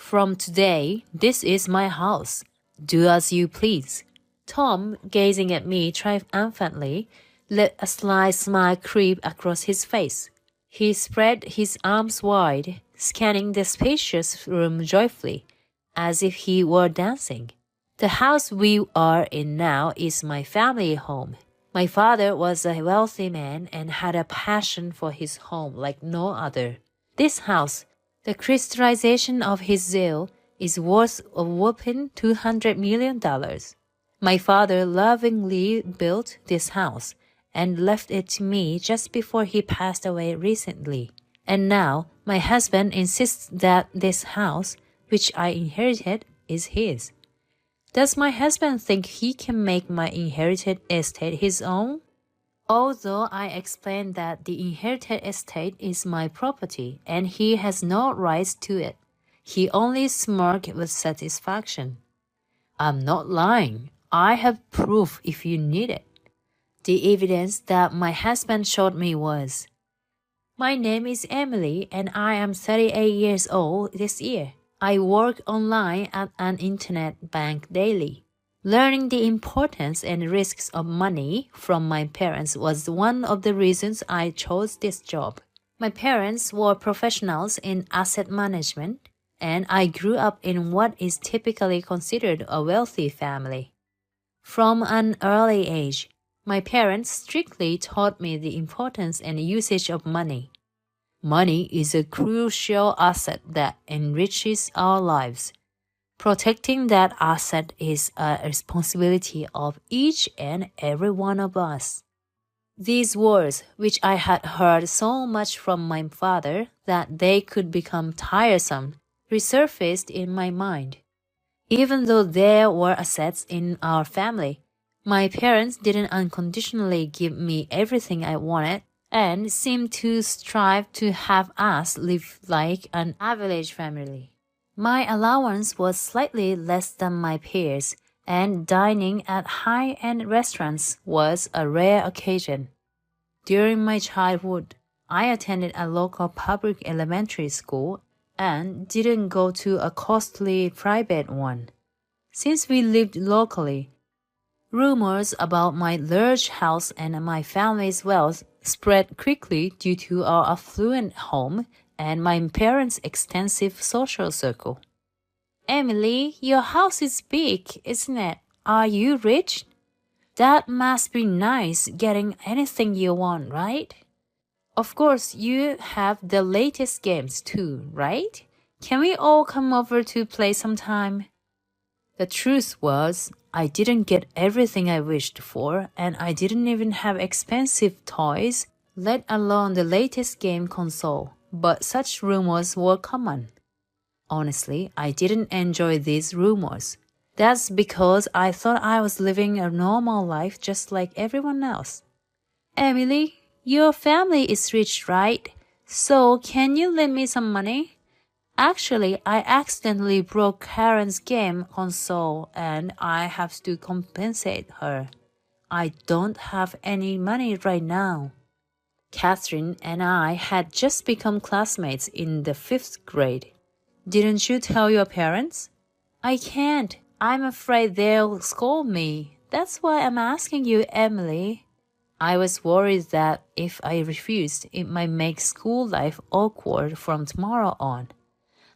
From today, this is my house. Do as you please. Tom, gazing at me triumphantly, let a sly smile creep across his face. He spread his arms wide, scanning the spacious room joyfully, as if he were dancing. The house we are in now is my family home. My father was a wealthy man and had a passion for his home like no other. This house, the crystallization of his zeal, is worth a whopping $200 million. My father lovingly built this house and left it to me just before he passed away recently. And now my husband insists that this house, which I inherited, is his. Does my husband think he can make my inherited estate his own? Although I explained that the inherited estate is my property and he has no rights to it, he only smirked with satisfaction. I'm not lying. I have proof if you need it. The evidence that my husband showed me was, my name is Emily and I am 38 years old this year. I work online at an internet bank daily. Learning the importance and risks of money from my parents was one of the reasons I chose this job. My parents were professionals in asset management, and I grew up in what is typically considered a wealthy family. From an early age, my parents strictly taught me the importance and usage of money. Money is a crucial asset that enriches our lives. Protecting that asset is a responsibility of each and every one of us. These words, which I had heard so much from my father that they could become tiresome, resurfaced in my mind. Even though there were assets in our family, my parents didn't unconditionally give me everything I wanted and seemed to strive to have us live like an average family. My allowance was slightly less than my peers, and dining at high-end restaurants was a rare occasion. During my childhood, I attended a local public elementary school and didn't go to a costly private one. Since we lived locally, rumors about my large house and my family's wealth spread quickly due to our affluent home and my parents' extensive social circle. Emily, your house is big, isn't it? Are you rich? That must be nice getting anything you want, right? Of course, you have the latest games too, right? Can we all come over to play sometime? The truth was, I didn't get everything I wished for, and I didn't even have expensive toys, let alone the latest game console, but such rumors were common. Honestly, I didn't enjoy these rumors. That's because I thought I was living a normal life just like everyone else. Emily, your family is rich, right? So can you lend me some money? Actually, I accidentally broke Karen's game console and I have to compensate her. I don't have any money right now. Catherine and I had just become classmates in the 5th grade. Didn't you tell your parents? I can't. I'm afraid they'll scold me. That's why I'm asking you, Emily. I was worried that if I refused, it might make school life awkward from tomorrow on.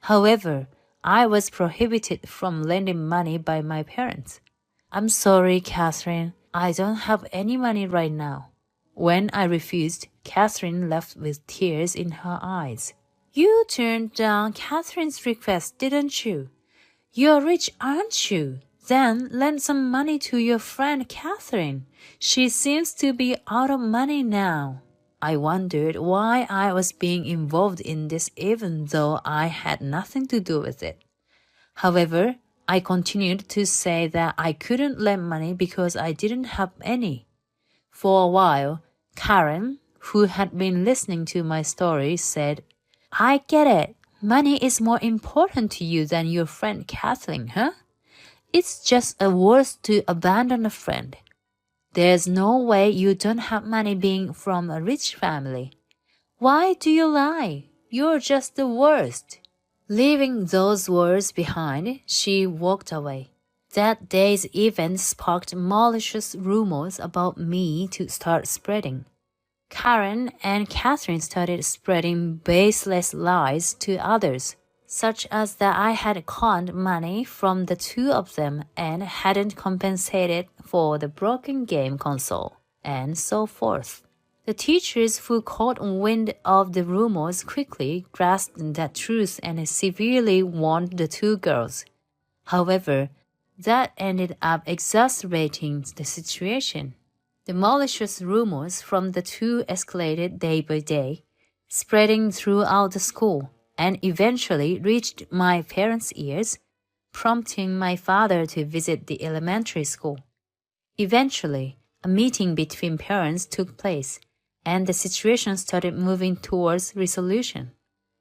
However, I was prohibited from lending money by my parents. I'm sorry, Catherine. I don't have any money right now. When I refused, Catherine left with tears in her eyes. You turned down Catherine's request, didn't you? You're rich, aren't you? Then lend some money to your friend Catherine. She seems to be out of money now. I wondered why I was being involved in this even though I had nothing to do with it. However, I continued to say that I couldn't lend money because I didn't have any. For a while, Karen, who had been listening to my story, said, I get it. Money is more important to you than your friend Kathleen, huh? It's just a worse to abandon a friend. There's no way you don't have money being from a rich family. Why do you lie? You're just the worst. Leaving those words behind, she walked away. That day's event sparked malicious rumors about me to start spreading. Karen and Catherine started spreading baseless lies to others, such as that I had conned money from the two of them and hadn't compensated for the broken game console, and so forth. The teachers who caught wind of the rumors quickly grasped the truth and severely warned the two girls. However, that ended up exacerbating the situation. The malicious rumors from the two escalated day by day, spreading throughout the school, and eventually reached my parents' ears, prompting my father to visit the elementary school. Eventually, a meeting between parents took place, and the situation started moving towards resolution.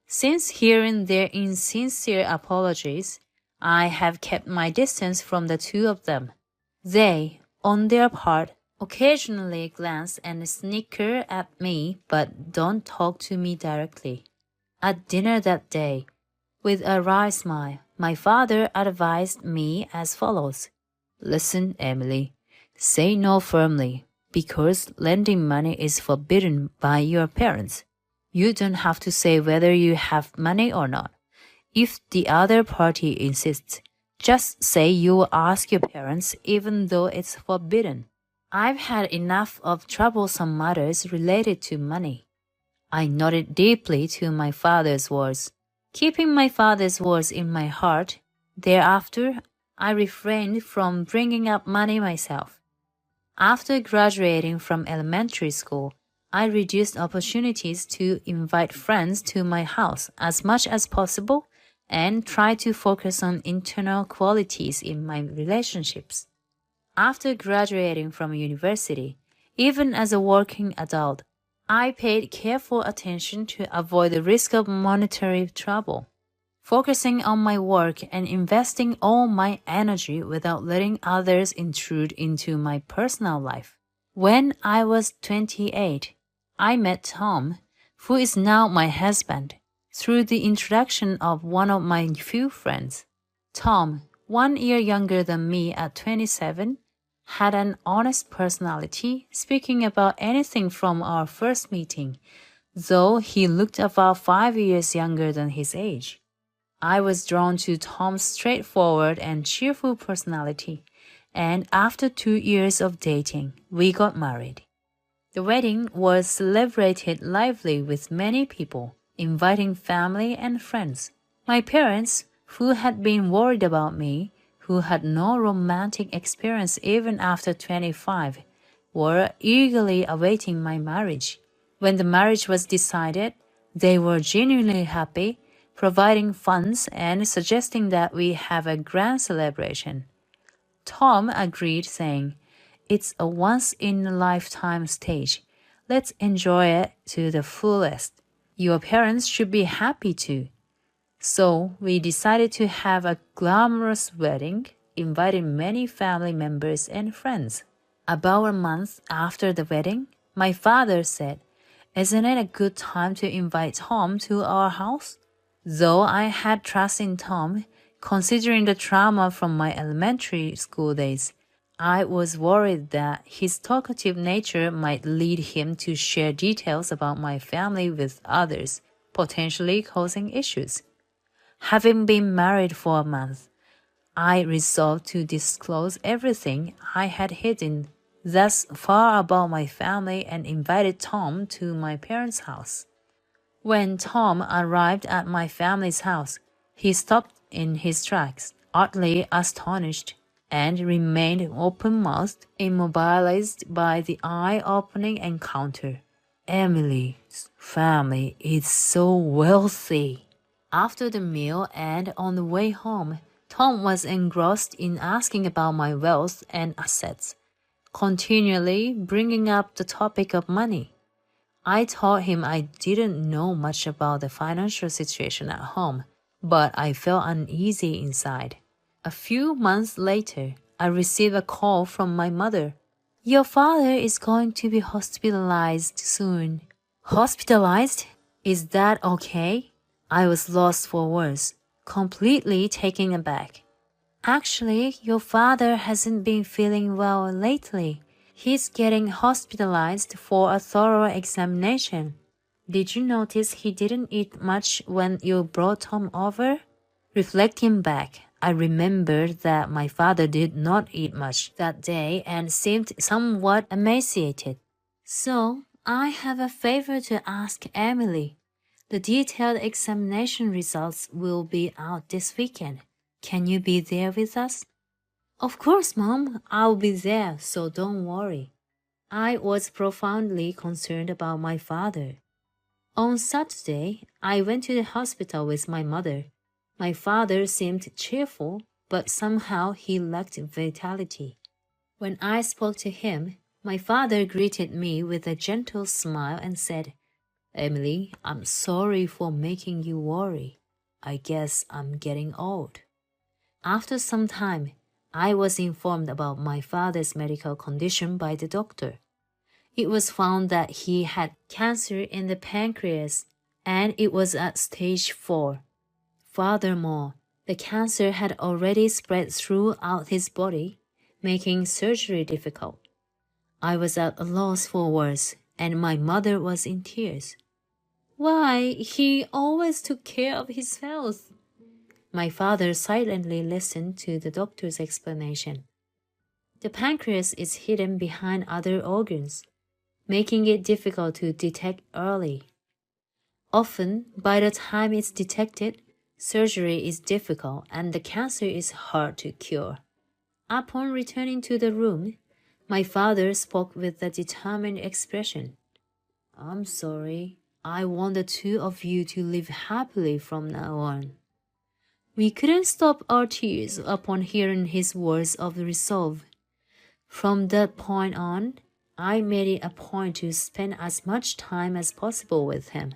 Since hearing their insincere apologies, I have kept my distance from the two of them. They, on their part, occasionally glance and snicker at me but don't talk to me directly. At dinner that day, with a wry smile, my father advised me as follows. Listen, Emily, say no firmly, because lending money is forbidden by your parents. You don't have to say whether you have money or not. If the other party insists, just say you will ask your parents even though it's forbidden. I've had enough of troublesome matters related to money. I nodded deeply to my father's words. Keeping my father's words in my heart, thereafter, I refrained from bringing up money myself. After graduating from elementary school, I reduced opportunities to invite friends to my house as much as possible and tried to focus on internal qualities in my relationships. After graduating from university, even as a working adult, I paid careful attention to avoid the risk of monetary trouble, focusing on my work and investing all my energy without letting others intrude into my personal life. When I was 28, I met Tom, who is now my husband, through the introduction of one of my few friends. Tom, 1 year younger than me at 27, had an honest personality, speaking about anything from our first meeting, though he looked about 5 years younger than his age. I was drawn to Tom's straightforward and cheerful personality, and after 2 years of dating, we got married. The wedding was celebrated lively with many people, inviting family and friends. My parents, who had been worried about me, who had no romantic experience even after 25, were eagerly awaiting my marriage. When the marriage was decided, they were genuinely happy, providing funds and suggesting that we have a grand celebration. Tom agreed, saying, "It's a once-in-a-lifetime stage. Let's enjoy it to the fullest. Your parents should be happy too." So we decided to have a glamorous wedding, inviting many family members and friends. About a month after the wedding, my father said, "Isn't it a good time to invite Tom to our house?" Though I had trust in Tom, considering the trauma from my elementary school days, I was worried that his talkative nature might lead him to share details about my family with others, potentially causing issues. Having been married for a month, I resolved to disclose everything I had hidden thus far about my family and invited Tom to my parents' house. When Tom arrived at my family's house, he stopped in his tracks, oddly astonished, and remained open-mouthed, immobilized by the eye-opening encounter. Emily's family is so wealthy. After the meal and on the way home, Tom was engrossed in asking about my wealth and assets, continually bringing up the topic of money. I told him I didn't know much about the financial situation at home, but I felt uneasy inside. A few months later, I received a call from my mother. "Your father is going to be hospitalized soon." "Hospitalized? Is that okay?" I was lost for words. completely taken aback. Actually, your father hasn't been feeling well lately. He's getting hospitalized for a thorough examination. Did you notice he didn't eat much when you brought Tom over? Reflecting back, I remembered that my father did not eat much that day and seemed somewhat emaciated. So, I have a favor to ask Emily. The detailed examination results will be out this weekend. Can you be there with us? Of course, Mom. I'll be there, so don't worry. I was profoundly concerned about my father. On Saturday, I went to the hospital with my mother. My father seemed cheerful, but somehow he lacked vitality. When I spoke to him, my father greeted me with a gentle smile and said, "Emily, I'm sorry for making you worry. I guess I'm getting old." After some time, I was informed about my father's medical condition by the doctor. It was found that he had cancer in the pancreas, and it was at stage 4. Furthermore, the cancer had already spread throughout his body, making surgery difficult. I was at a loss for words, and my mother was in tears. Why, he always took care of his health. My father silently listened to the doctor's explanation. The pancreas is hidden behind other organs, making it difficult to detect early. Often, by the time it's detected, surgery is difficult and the cancer is hard to cure. Upon returning to the room, my father spoke with a determined expression. "I'm sorry. I want the two of you to live happily from now on." We couldn't stop our tears upon hearing his words of resolve. From that point on, I made it a point to spend as much time as possible with him.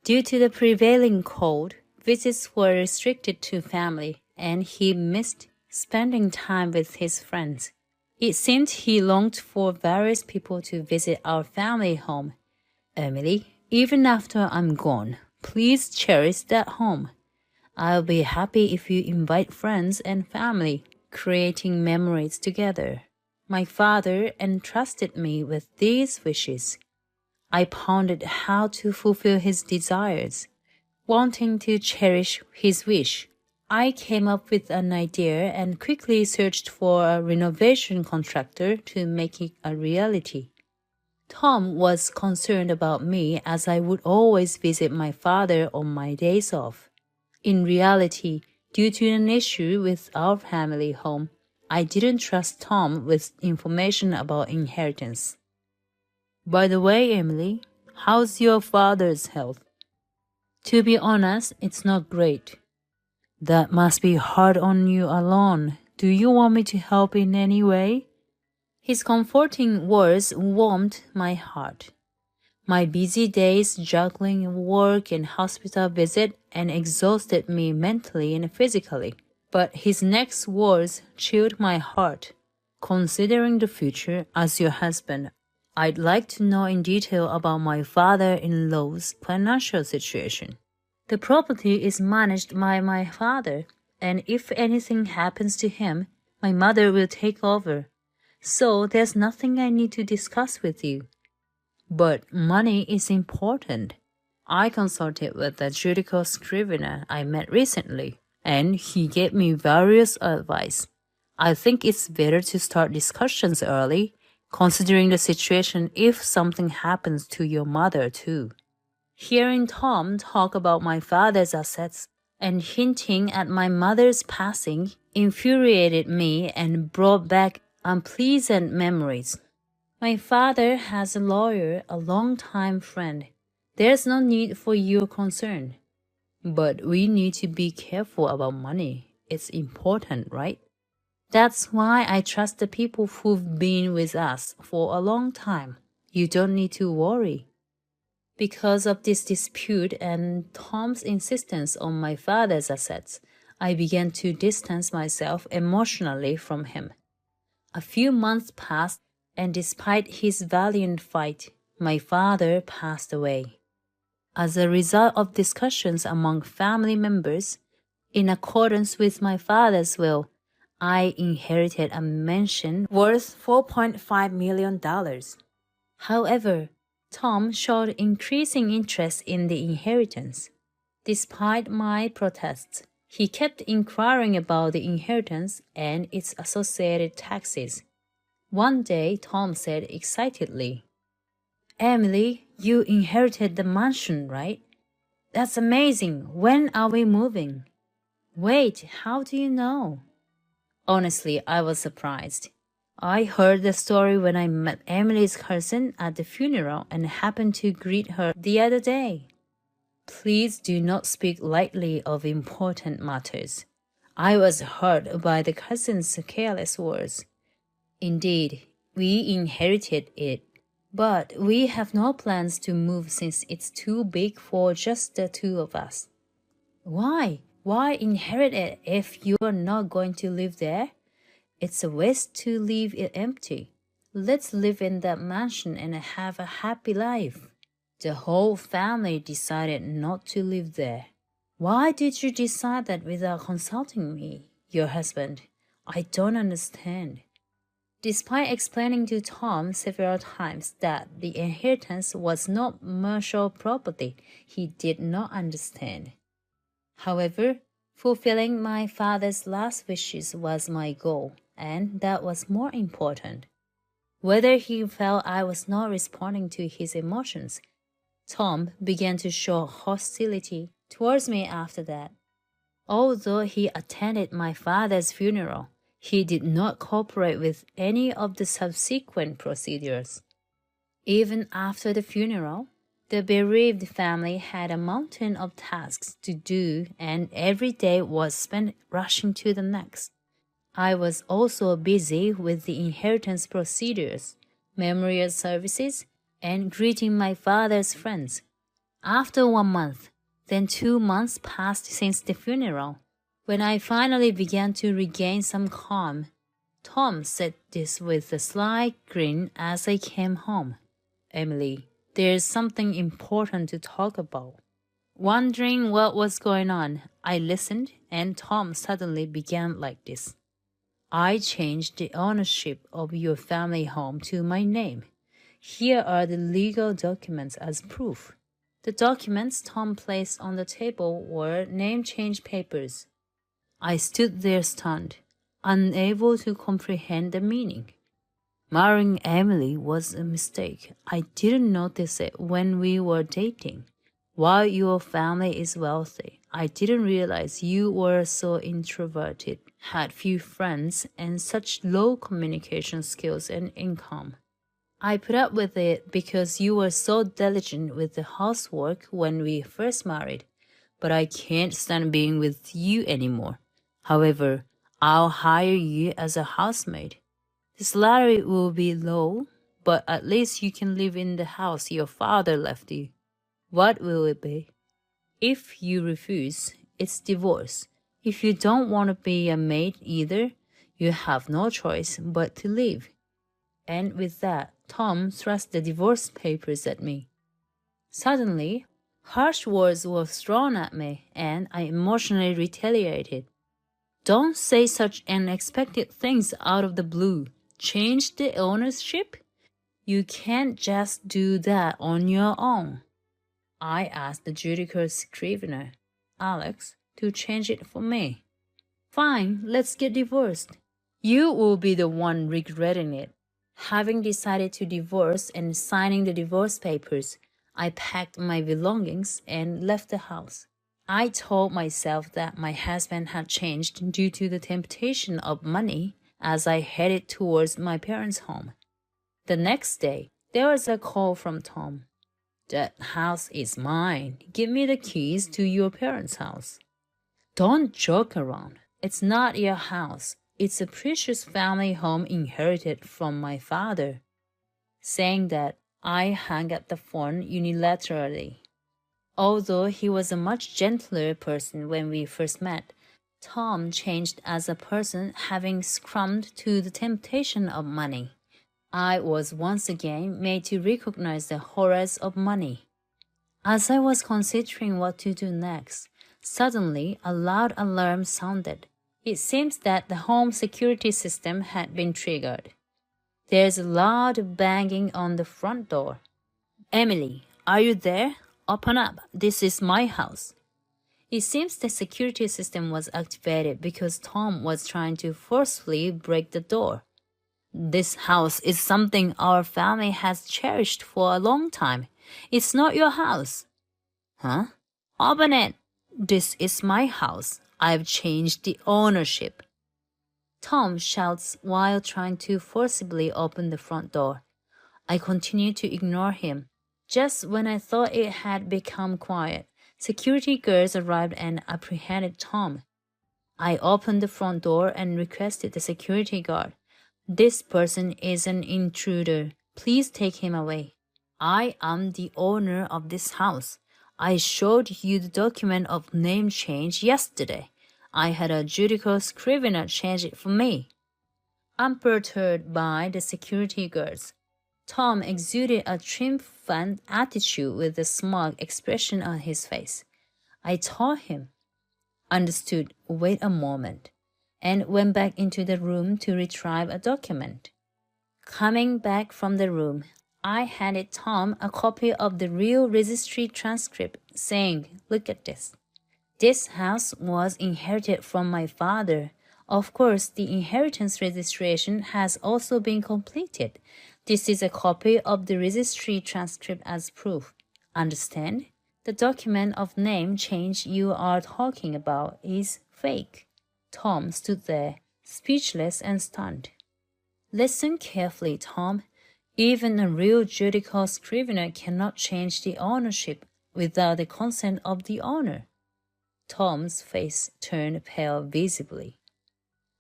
Due to the prevailing cold, visits were restricted to family, and he missed spending time with his friends. It seemed he longed for various people to visit our family home. "Emily, even after I'm gone, please cherish that home. I'll be happy if you invite friends and family, creating memories together." My father entrusted me with these wishes. I pondered how to fulfill his desires. Wanting to cherish his wish, I came up with an idea and quickly searched for a renovation contractor to make it a reality. Tom was concerned about me as I would always visit my father on my days off. In reality, due to an issue with our family home, I didn't trust Tom with information about inheritance. "By the way, Emily, how's your father's health?" "To be honest, it's not great." "That must be hard on you alone. Do you want me to help in any way?" His comforting words warmed my heart. My busy days juggling work and hospital visit and exhausted me mentally and physically. But his next words chilled my heart. "Considering the future as your husband, I'd like to know in detail about my father-in-law's financial situation. The property is managed by my father, and if anything happens to him, my mother will take over. So there's nothing I need to discuss with you. But money is important. I consulted with a judicial scrivener I met recently, and he gave me various advice. I think it's better to start discussions early, considering the situation if something happens to your mother too." Hearing Tom talk about my father's assets and hinting at my mother's passing infuriated me and brought back unpleasant memories. My father has a lawyer, a long-time friend. There's no need for your concern. But we need to be careful about money. It's important, right? That's why I trust the people who've been with us for a long time. You don't need to worry. Because of this dispute and Tom's insistence on my father's assets, I began to distance myself emotionally from him. A few months passed, and despite his valiant fight, my father passed away. As a result of discussions among family members, In accordance with my father's will, I inherited a mansion worth $4.5 million. However, Tom showed increasing interest in the inheritance. Despite my protests, he kept inquiring about the inheritance and its associated taxes. One day, Tom said excitedly, "Emily, you inherited the mansion, right? That's amazing. When are we moving?" "Wait, how do you know?" Honestly, I was surprised. I heard the story when I met Emily's cousin at the funeral and happened to greet her the other day. Please do not speak lightly of important matters. I was hurt by the cousin's careless words. Indeed, we inherited it, but we have no plans to move since it's too big for just the two of us. Why? Why inherit it if you are not going to live there? It's a waste to leave it empty. Let's live in that mansion and have a happy life. The whole family decided not to live there. Why did you decide that without consulting me, your husband? I don't understand. Despite explaining to Tom several times that the inheritance was not commercial property, he did not understand. However, fulfilling my father's last wishes was my goal, and that was more important. Whether he felt I was not responding to his emotions, Tom began to show hostility towards me after that. Although he attended my father's funeral, he did not cooperate with any of the subsequent procedures. Even after the funeral, the bereaved family had a mountain of tasks to do, and every day was spent rushing to the next. I was also busy with the inheritance procedures, memorial services, and greeting my father's friends. After 1 month, then 2 months passed since the funeral. When I finally began to regain some calm, Tom said this with a sly grin as I came home. "Emily, there's something important to talk about." Wondering what was going on, I listened, and Tom suddenly began like this. "I changed the ownership of your family home to my name. Here are the legal documents as proof." The documents Tom placed on the table were name change papers. I stood there stunned, unable to comprehend the meaning. Marrying Emily was a mistake. I didn't notice it when we were dating. While your family is wealthy, I didn't realize you were so introverted, had few friends, and such low communication skills and income. I put up with it because you were so diligent with the housework when we first married, but I can't stand being with you anymore. However, I'll hire you as a housemaid. The salary will be low, but at least you can live in the house your father left you. What will it be? If you refuse, it's divorce. If you don't want to be a maid either, you have no choice but to leave. And with that, Tom thrust the divorce papers at me. Suddenly, harsh words were thrown at me, and I emotionally retaliated. "Don't say such unexpected things out of the blue. Change the ownership? You can't just do that on your own." I asked the judicial scrivener, Alex, to change it for me. "Fine, let's get divorced. You will be the one regretting it." Having decided to divorce and signing the divorce papers, I packed my belongings and left the house. I told myself that my husband had changed due to the temptation of money as I headed towards my parents' home. The next day, there was a call from Tom. "That house is mine. Give me the keys to your parents' house." "Don't joke around. It's not your house. It's a precious family home inherited from my father." Saying that, I hung up the phone unilaterally. Although he was a much gentler person when we first met, Tom changed as a person, having succumbed to the temptation of money. I was once again made to recognize the horrors of money. As I was considering what to do next, Suddenly, a loud alarm sounded. It seems that the home security system had been triggered. There's a loud banging on the front door. Emily, are you there? Open up. This is my house. It seems the security system was activated because Tom was trying to forcefully break the door. This house is something our family has cherished for a long time. It's not your house. Huh? Open it. This is my house. I've changed the ownership. Tom shouts while trying to forcibly open the front door. I continue to ignore him. Just when I thought it had become quiet, security guards arrived and apprehended Tom. I opened the front door and requested the security guard. This person is an intruder. Please take him away. I am the owner of this house. I showed you the document of name change yesterday. I had a judicial scrivener change it for me. Unperturbed by the security guards, Tom exuded a triumphant attitude with a smug expression on his face. I told him, understood, wait a moment, and went back into the room to retrieve a document. Coming back from the room, I handed Tom a copy of the real registry transcript, saying, look at this. This house was inherited from my father. Of course, the inheritance registration has also been completed. This is a copy of the registry transcript as proof. Understand? The document of name change you are talking about is fake. Tom stood there, speechless and stunned. Listen carefully, Tom. Even a real judicial scrivener cannot change the ownership without the consent of the owner. Tom's face turned pale visibly.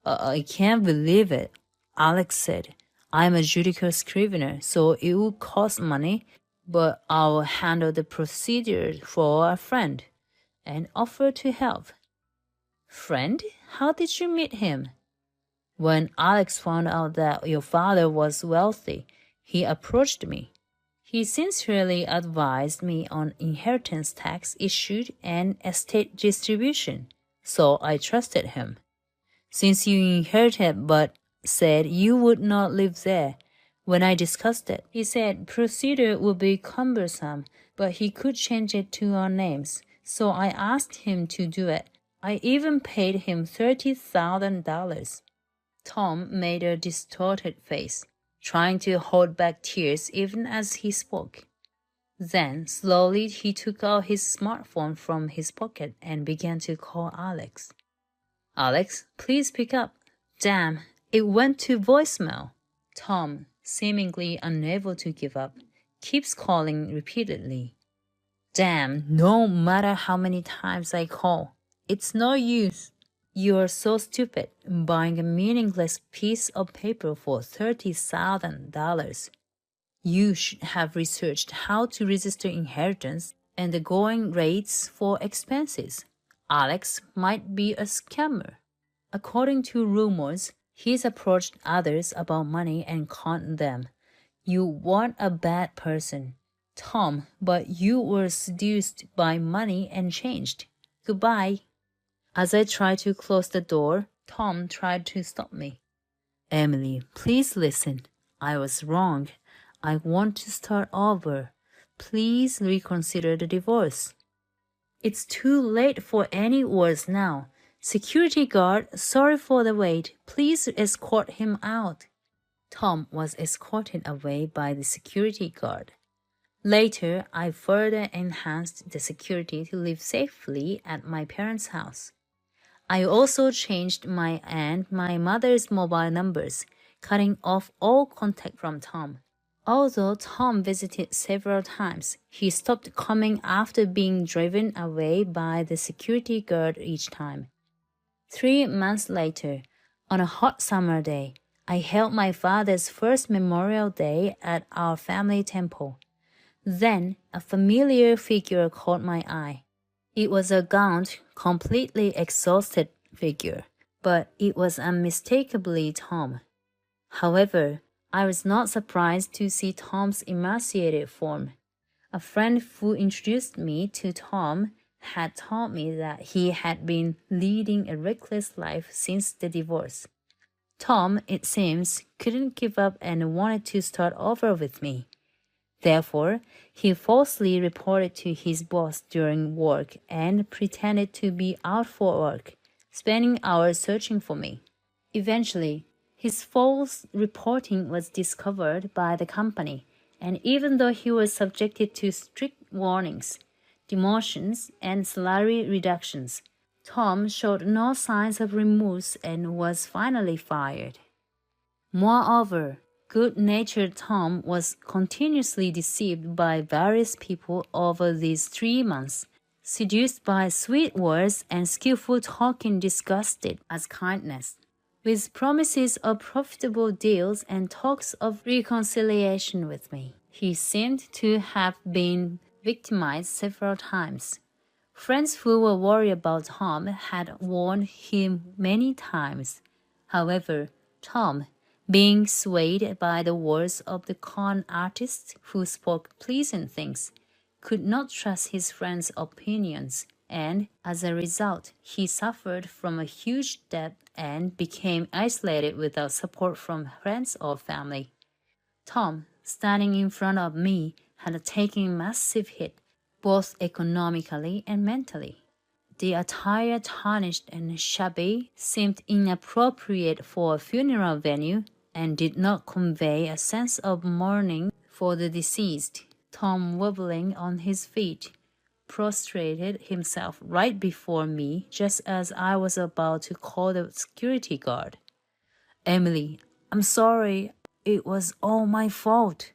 I can't believe it, Alex said. I'm a judicial scrivener, so it will cost money, but I'll handle the procedure for a friend and offer to help. Friend? How did you meet him? When Alex found out that your father was wealthy, he approached me. He sincerely advised me on inheritance tax issued and estate distribution, so I trusted him. Since you inherited but said you would not live there, when I discussed it, he said procedure would be cumbersome, but he could change it to our names, so I asked him to do it. I even paid him $30,000. Tom made a distorted face, trying to hold back tears even as he spoke. Then, slowly, he took out his smartphone from his pocket and began to call Alex. Alex, please pick up. Damn, it went to voicemail. Tom, seemingly unable to give up, keeps calling repeatedly. Damn, no matter how many times I call, it's no use. You are so stupid, buying a meaningless piece of paper for $30,000. You should have researched how to register inheritance and the going rates for expenses. Alex might be a scammer. According to rumors, he's approached others about money and conned them. You weren't a bad person, Tom, but you were seduced by money and changed. Goodbye. As I tried to close the door, Tom tried to stop me. Emily, please listen. I was wrong. I want to start over. Please reconsider the divorce. It's too late for any words now. Security guard, sorry for the wait. Please escort him out. Tom was escorted away by the security guard. Later, I further enhanced the security to live safely at my parents' house. I also changed my and my mother's mobile numbers, cutting off all contact from Tom. Although Tom visited several times, he stopped coming after being driven away by the security guard each time. 3 months later, on a hot summer day, I held my father's first Memorial Day at our family temple. Then, a familiar figure caught my eye. It was a gaunt, completely exhausted figure, but it was unmistakably Tom. However, I was not surprised to see Tom's emaciated form. A friend who introduced me to Tom had told me that he had been leading a reckless life since the divorce. Tom, it seems, couldn't give up and wanted to start over with me. Therefore, he falsely reported to his boss during work and pretended to be out for work, spending hours searching for me. Eventually, his false reporting was discovered by the company, and even though he was subjected to strict warnings, demotions, and salary reductions, Tom showed no signs of remorse and was finally fired. Moreover, good-natured Tom was continuously deceived by various people over these 3 months, seduced by sweet words and skillful talking disguised as kindness, with promises of profitable deals and talks of reconciliation with me. He seemed to have been victimized several times. Friends who were worried about Tom had warned him many times. However, Tom, being swayed by the words of the con artist who spoke pleasant things, could not trust his friends' opinions, and as a result, he suffered from a huge debt and became isolated without support from friends or family. Tom, standing in front of me, had taken a massive hit, both economically and mentally. The attire, tarnished and shabby, seemed inappropriate for a funeral venue and did not convey a sense of mourning for the deceased. Tom, wobbling on his feet, prostrated himself right before me just as I was about to call the security guard. "Emily, I'm sorry. It was all my fault."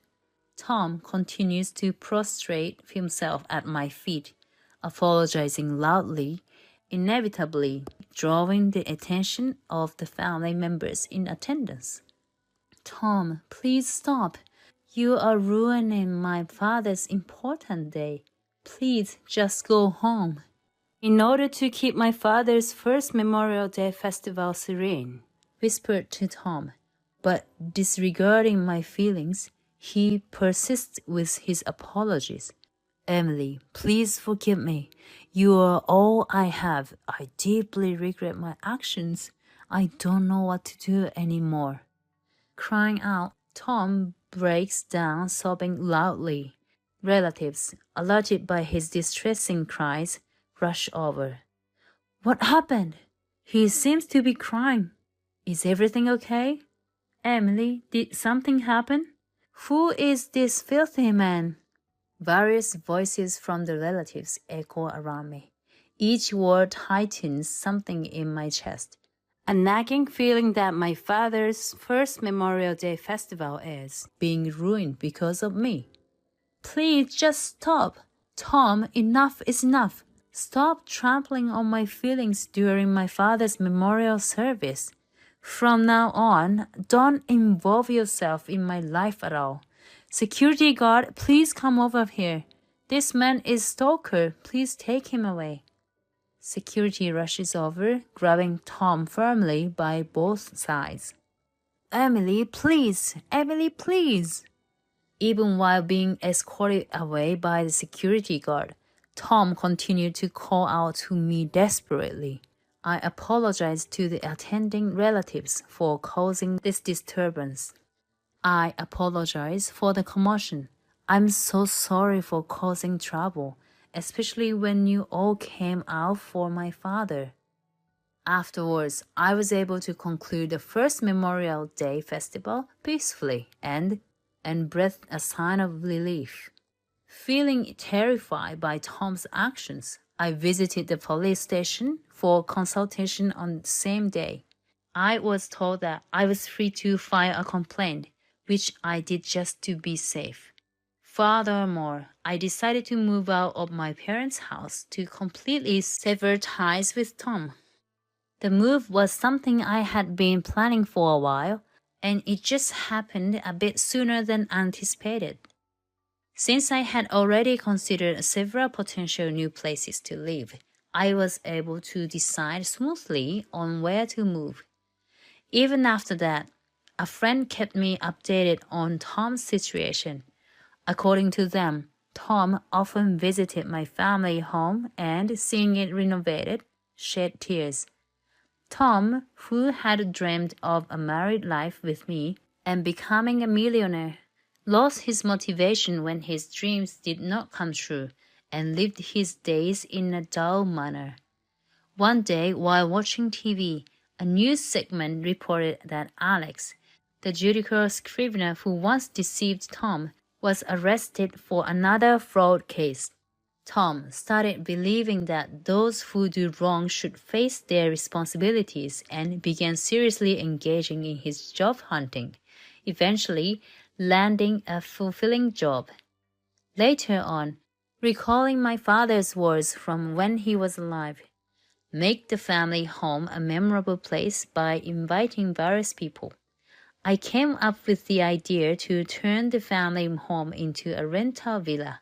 Tom continues to prostrate himself at my feet, apologizing loudly, inevitably drawing the attention of the family members in attendance. "Tom, please stop. You are ruining my father's important day. Please just go home." "In order to keep my father's first Memorial Day festival serene," whispered to Tom, but disregarding my feelings, he persists with his apologies. "Emily, please forgive me. You are all I have. I deeply regret my actions. I don't know what to do anymore." Crying out, Tom breaks down, sobbing loudly. Relatives, alerted by his distressing cries, rush over. "What happened? He seems to be crying. Is everything okay? Emily, did something happen? Who is this filthy man?" Various voices from the relatives echo around me. Each word heightens something in my chest. A nagging feeling that my father's first Memorial Day festival is being ruined because of me. "Please just stop. Tom, enough is enough. Stop trampling on my feelings during my father's memorial service. From now on, don't involve yourself in my life at all. Security guard, please come over here. This man is stalker. Please take him away." Security rushes over, grabbing Tom firmly by both sides. "Emily, please! Emily, please!" Even while being escorted away by the security guard, Tom continued to call out to me desperately. I apologized to the attending relatives for causing this disturbance. I apologize for the commotion. I'm so sorry for causing trouble, especially when you all came out for my father. Afterwards, I was able to conclude the first Memorial Day festival peacefully and breathed a sign of relief. Feeling terrified by Tom's actions, I visited the police station for consultation on the same day. I was told that I was free to file a complaint, which I did just to be safe. Furthermore, I decided to move out of my parents' house to completely sever ties with Tom. The move was something I had been planning for a while, and it just happened a bit sooner than anticipated. Since I had already considered several potential new places to live, I was able to decide smoothly on where to move. Even after that, a friend kept me updated on Tom's situation. According to them, Tom often visited my family home and, seeing it renovated, shed tears. Tom, who had dreamed of a married life with me and becoming a millionaire, lost his motivation when his dreams did not come true and lived his days in a dull manner. One day, while watching TV, a news segment reported that Alex, the judicial scrivener who once deceived Tom, was arrested for another fraud case. Tom started believing that those who do wrong should face their responsibilities and began seriously engaging in his job hunting, eventually landing a fulfilling job. Later on, recalling my father's words from when he was alive, make the family home a memorable place by inviting various people, I came up with the idea to turn the family home into a rental villa.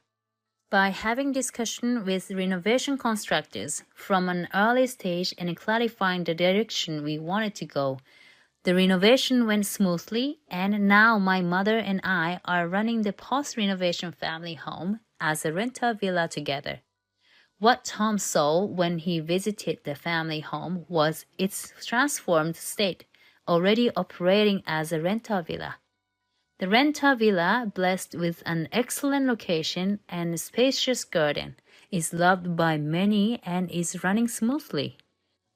By having discussion with renovation constructors from an early stage and clarifying the direction we wanted to go, the renovation went smoothly, and now my mother and I are running the post-renovation family home as a rental villa together. What Tom saw when he visited the family home was its transformed state, already operating as a rental villa. The rental villa, blessed with an excellent location and a spacious garden, is loved by many and is running smoothly.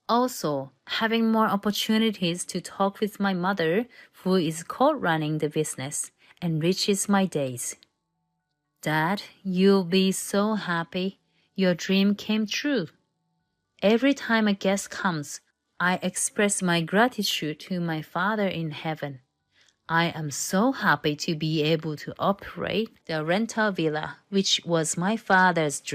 Also, having more opportunities to talk with my mother, who is co-running the business, enriches my days. Dad, you'll be so happy. Your dream came true. Every time a guest comes, I express my gratitude to my Father in heaven. I am so happy to be able to operate the rental villa, which was my father's dream.